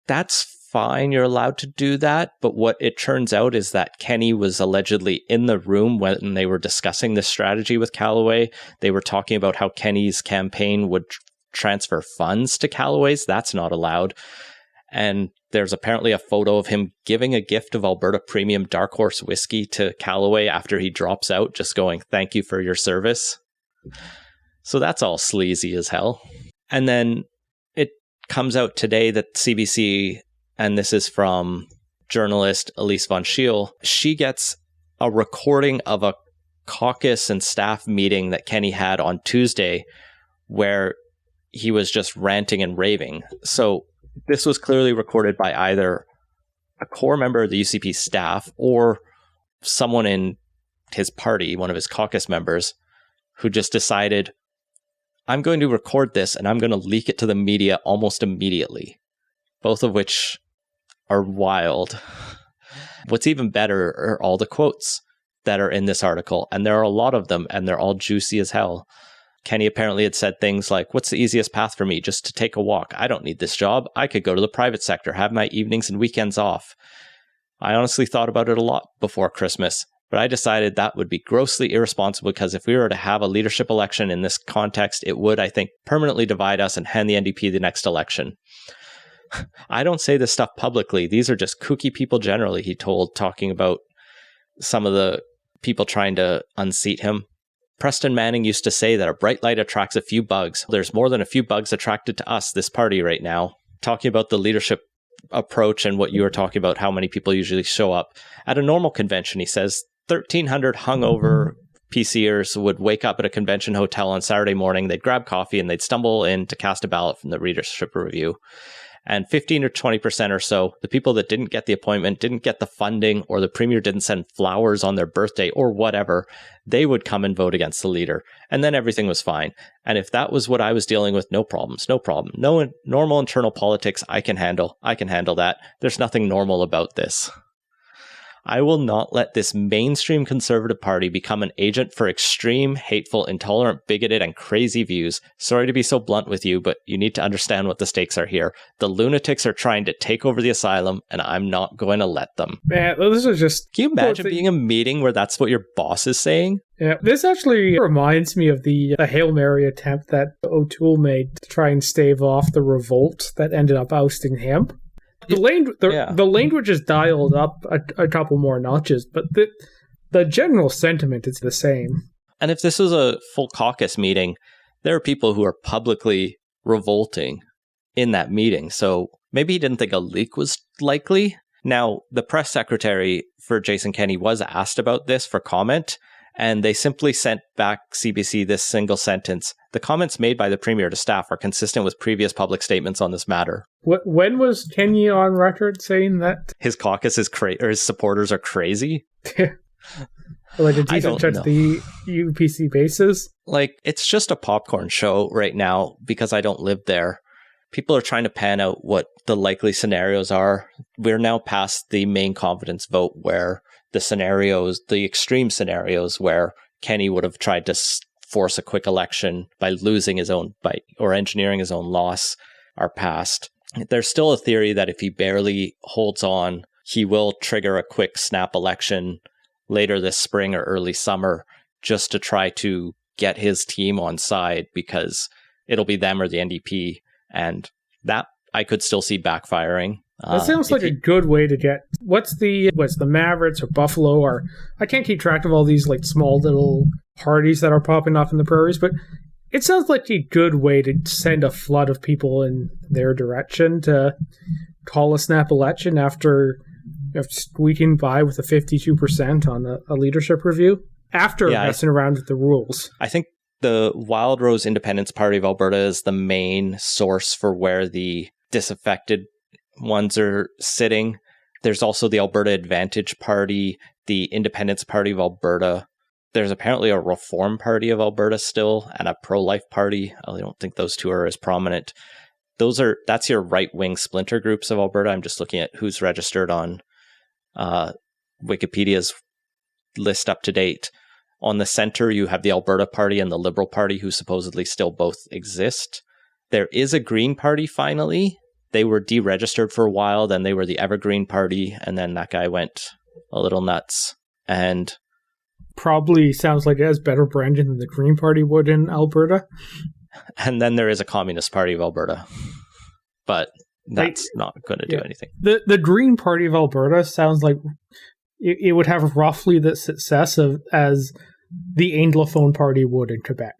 that's fine. You're allowed to do that. But what it turns out is that Kenney was allegedly in the room when they were discussing this strategy with Callaway. They were talking about how Kenney's campaign would transfer funds to Callaway's. That's not allowed. And there's apparently a photo of him giving a gift of Alberta Premium Dark Horse whiskey to Callaway after he drops out, just going, "Thank you for your service." So that's all sleazy as hell. And then it comes out today that CBC, and this is from journalist Elise Von Schiele, she gets a recording of a caucus and staff meeting that Kenney had on Tuesday where he was just ranting and raving. So this was clearly recorded by either a core member of the UCP staff or someone in his party, one of his caucus members, who just decided, I'm going to record this and I'm going to leak it to the media almost immediately. Both of which are wild. What's even better are all the quotes that are in this article, and there are a lot of them, and they're all juicy as hell. Kenney apparently had said things like, "What's the easiest path for me? Just to take a walk. I don't need this job. I could go to the private sector, have my evenings and weekends off. I honestly thought about it a lot before Christmas, but I decided that would be grossly irresponsible because if we were to have a leadership election in this context, it would, I think, permanently divide us and hand the NDP the next election. I don't say this stuff publicly. These are just kooky people generally," he told, talking about some of the people trying to unseat him. Preston Manning used to say that a bright light attracts a few bugs. There's more than a few bugs attracted to us, this party right now. Talking about the leadership approach and what you were talking about, how many people usually show up. At a normal convention, he says, 1,300 hungover PCers would wake up at a convention hotel on Saturday morning, they'd grab coffee, and they'd stumble in to cast a ballot from the readership review. And 15 or 20% or so, the people that didn't get the appointment, didn't get the funding, or the premier didn't send flowers on their birthday or whatever, they would come and vote against the leader. And then everything was fine. And if that was what I was dealing with, no problems, no problem. No normal internal politics I can handle. I can handle that. There's nothing normal about this. I will not let this mainstream conservative party become an agent for extreme, hateful, intolerant, bigoted, and crazy views. Sorry to be so blunt with you, but you need to understand what the stakes are here. The lunatics are trying to take over the asylum, and I'm not going to let them. Man, this is just... Can you imagine being a meeting where that's what your boss is saying? Yeah, this actually reminds me of the Hail Mary attempt that O'Toole made to try and stave off the revolt that ended up ousting him. The language is dialed up a couple more notches, but the general sentiment is the same. And if this was a full caucus meeting, there are people who are publicly revolting in that meeting. So maybe he didn't think a leak was likely. Now, the press secretary for Jason Kenney was asked about this for comment, and they simply sent back CBC this single sentence. The comments made by the premier to staff are consistent with previous public statements on this matter. When was Kenney on record saying that? His caucus is or his supporters are crazy? Like a decent touch the UPC bases? Like, it's just a popcorn show right now because I don't live there. People are trying to pan out what the likely scenarios are. We're now past the main confidence vote where the extreme scenarios where Kenney would have tried to force a quick election by engineering his own loss are past. There's still a theory that if he barely holds on, he will trigger a quick snap election later this spring or early summer just to try to get his team on side because it'll be them or the NDP. And that I could still see backfiring. That sounds like a good way to get... What's the Mavericks or Buffalo or... I can't keep track of all these like small little parties that are popping up in the prairies, but It sounds like a good way to send a flood of people in their direction to call a snap election after squeaking by with a 52% on a leadership review, after messing around with the rules. I think the Wild Rose Independence Party of Alberta is the main source for where the disaffected ones are sitting. There's also the Alberta Advantage Party, the Independence Party of Alberta. There's apparently a Reform Party of Alberta still, and a pro-life party. I don't think those two are as prominent. That's your right-wing splinter groups of Alberta. I'm just looking at who's registered on Wikipedia's list up to date. On the center, you have the Alberta Party and the Liberal Party, who supposedly still both exist. There is a Green Party, finally. They were deregistered for a while, then they were the Evergreen Party, and then that guy went a little nuts. And probably sounds like it has better branding than the Green Party would in Alberta. And then there is a Communist Party of Alberta. But that's not going to do anything. The Green Party of Alberta sounds like it would have roughly the success as the Anglophone Party would in Quebec.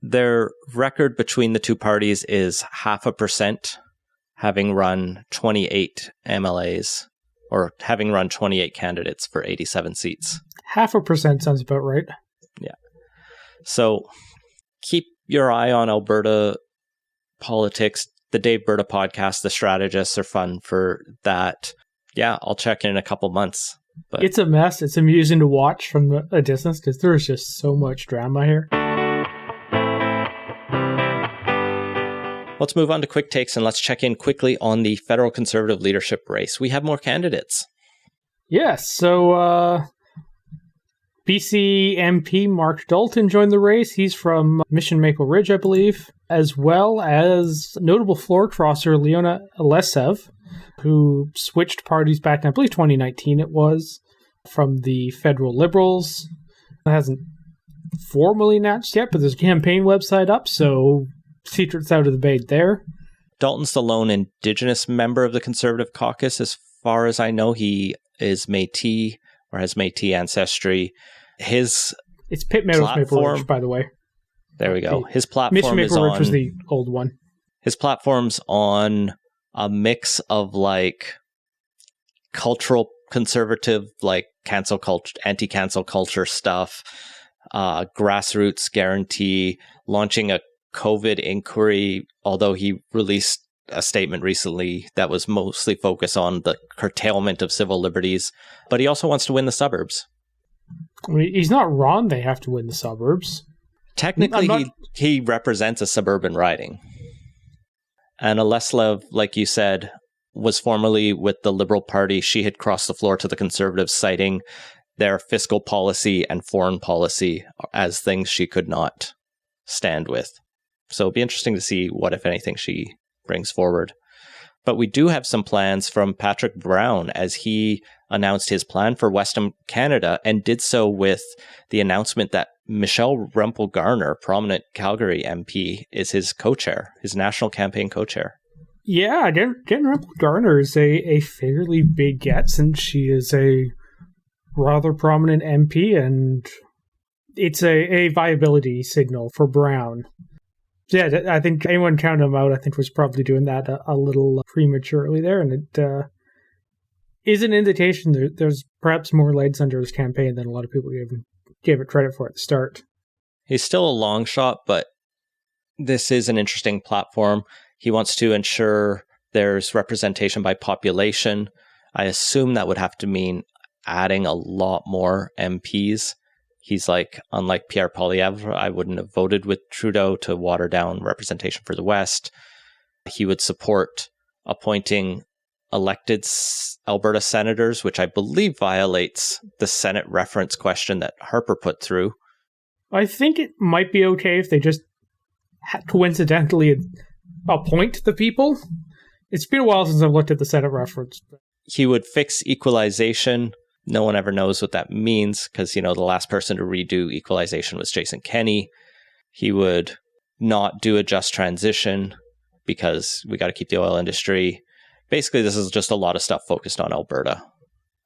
Their record between the two parties is 0.5%, having run 28 MLAs, or having run 28 candidates for 87 seats. 0.5% sounds about right. Yeah. So keep your eye on Alberta politics. The Dave Berta podcast, The Strategists, are fun for that. Yeah, I'll check in a couple months. But it's a mess. It's amusing to watch from a distance because there's just so much drama here. Let's move on to quick takes and let's check in quickly on the federal Conservative leadership race. We have more candidates. Yes, so BC MP Mark Dalton joined the race. He's from Mission Maple Ridge, I believe, as well as notable floor crosser Leona Alesev, who switched parties back in, I believe, 2019 it was, from the federal Liberals. It hasn't formally announced yet, but there's a campaign website up, so secrets out of the bait there. Dalton's the lone Indigenous member of the Conservative caucus. As far as I know, he is Métis or has Métis ancestry. It's Pitt Meadows Maple Ridge, by the way. There we go. His platform Mission Maple Ridge was the old one. His platform's on a mix of like cultural conservative, like cancel culture, anti-cancel culture stuff, grassroots guarantee, launching a COVID inquiry, although he released a statement recently that was mostly focused on the curtailment of civil liberties. But he also wants to win the suburbs. I mean, he's not wrong. They have to win the suburbs. Technically, he represents a suburban riding. And Alesev, like you said, was formerly with the Liberal Party. She had crossed the floor to the Conservatives, citing their fiscal policy and foreign policy as things she could not stand with. So it'll be interesting to see what, if anything, she brings forward. But we do have some plans from Patrick Brown as he announced his plan for Western Canada and did so with the announcement that Michelle Rempel-Garner, prominent Calgary MP, is his co-chair, his national campaign co-chair. Yeah, Jen Rempel-Garner is a fairly big get since she is a rather prominent MP, and it's a viability signal for Brown. Yeah, I think anyone counting him out, I think, was probably doing that a little prematurely there, and it is an indication there's perhaps more legs under his campaign than a lot of people gave it credit for at the start. He's still a long shot, but this is an interesting platform. He wants to ensure there's representation by population. I assume that would have to mean adding a lot more MPs. He's like, unlike Pierre Poilievre, I wouldn't have voted with Trudeau to water down representation for the West. He would support appointing elected Alberta senators, which I believe violates the Senate reference question that Harper put through. I think it might be okay if they just coincidentally appoint the people. It's been a while since I've looked at the Senate reference. He would fix equalization. No one ever knows what that means because, the last person to redo equalization was Jason Kenney. He would not do a just transition because we got to keep the oil industry. Basically, this is just a lot of stuff focused on Alberta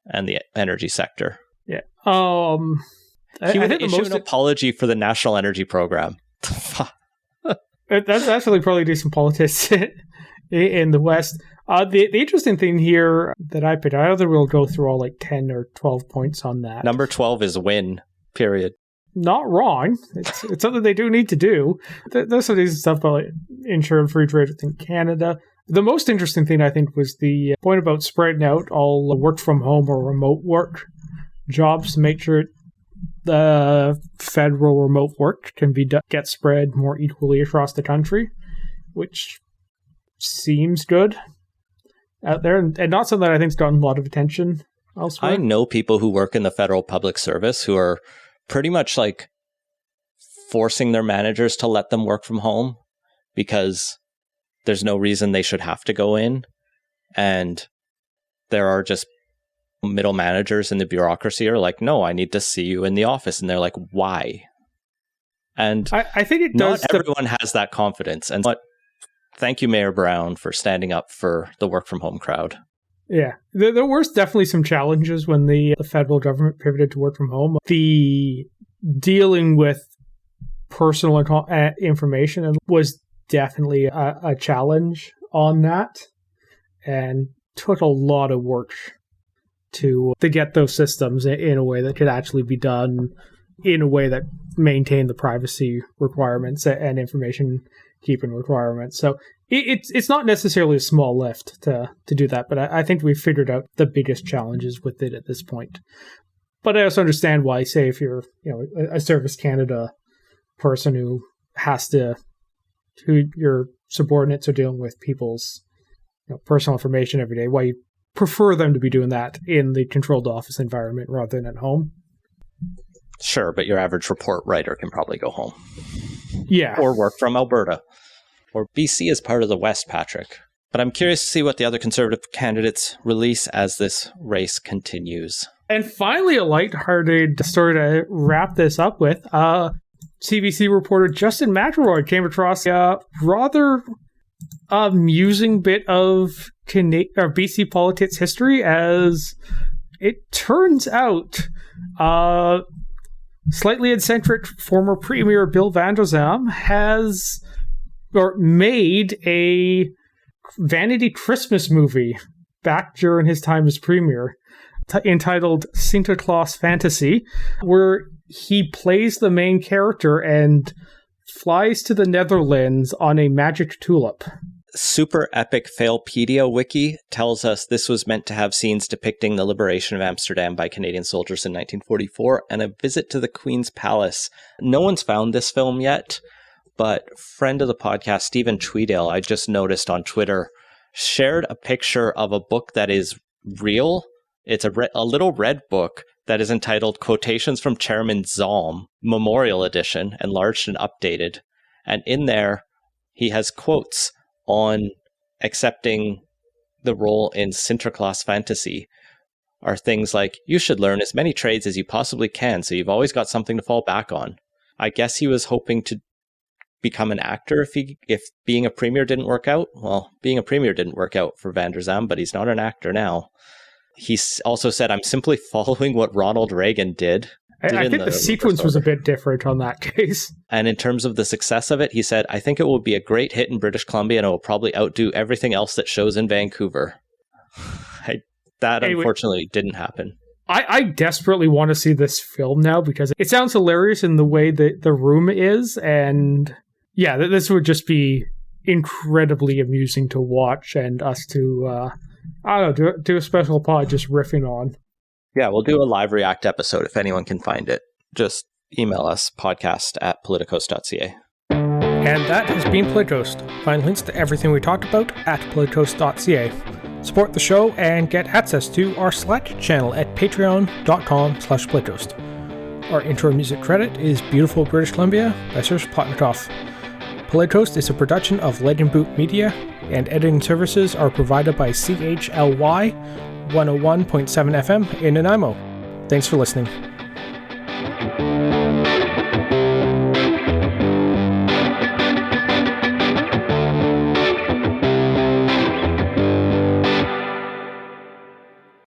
and the energy sector. Yeah. He would issue an apology for the National Energy Program. That's actually probably decent politics in the West. The interesting thing here that I picked, I don't think we'll go through all 10 or 12 points on that. Number 12 is win, period. Not wrong. It's something they do need to do. There's some decent stuff about ensuring free trade within Canada. The most interesting thing, I think, was the point about spreading out all work from home or remote work jobs to make sure the federal remote work can get spread more equally across the country, which seems good out there, and not something that I think's gotten a lot of attention elsewhere. I know people who work in the federal public service who are pretty much forcing their managers to let them work from home because there's no reason they should have to go in. And there are just middle managers in the bureaucracy are like, no, I need to see you in the office. And they're like, why? And I think it does. Not everyone has that confidence. And thank you, Mayor Brown, for standing up for the work from home crowd. Yeah, there were definitely some challenges when the federal government pivoted to work from home. The dealing with personal information was definitely a challenge on that, and took a lot of work to get those systems in a way that could actually be done in a way that maintained the privacy requirements and information keeping requirements. So it's not necessarily a small lift to do that, but I think we've figured out the biggest challenges with it at this point. But I also understand why, say, if you're a Service Canada person who your subordinates are dealing with people's personal information every day, why you prefer them to be doing that in the controlled office environment rather than at home. Sure, but your average report writer can probably go home. Yeah. Or work from Alberta. Or BC is part of the West, Patrick. But I'm curious to see what the other Conservative candidates release as this race continues. And finally, a lighthearted story to wrap this up with. CBC reporter Justin McElroy came across a rather amusing bit of BC politics history, as it turns out slightly eccentric former Premier Bill Vander Zalm has made a vanity Christmas movie back during his time as Premier entitled Santa Claus Fantasy, where he plays the main character and flies to the Netherlands on a magic tulip. Super Epic Failpedia Wiki tells us this was meant to have scenes depicting the liberation of Amsterdam by Canadian soldiers in 1944 and a visit to the Queen's Palace. No one's found this film yet, but friend of the podcast, Stephen Tweedale, I just noticed on Twitter, shared a picture of a book that is real. It's a little red book that is entitled Quotations from Chairman Zalm, Memorial Edition, enlarged and updated. And in there, he has quotes on accepting the role in Sinterklaas Fantasy, are things like, you should learn as many trades as you possibly can, so you've always got something to fall back on. I guess he was hoping to become an actor if being a premier didn't work out. Well, being a premier didn't work out for Vander Zalm, but he's not an actor now. He also said, I'm simply following what Ronald Reagan did. I think the sequence was a bit different on that case. And in terms of the success of it, he said, I think it will be a great hit in British Columbia and it will probably outdo everything else that shows in Vancouver. That unfortunately didn't happen. I desperately want to see this film now because it sounds hilarious in the way that the room is. And yeah, this would just be incredibly amusing to watch and us to, I don't know, do a special pod just riffing on. Yeah, we'll do a live react episode if anyone can find it. Just email us, podcast@politicos.ca. And that has been Politicos. Find links to everything we talked about at politicos.ca. Support the show and get access to our Slack channel at patreon.com/politicos. Our intro music credit is Beautiful British Columbia by Serge Plotnikoff. Politicos is a production of Legend Boot Media, and editing services are provided by CHLY 101.7 FM in Nanaimo. Thanks for listening.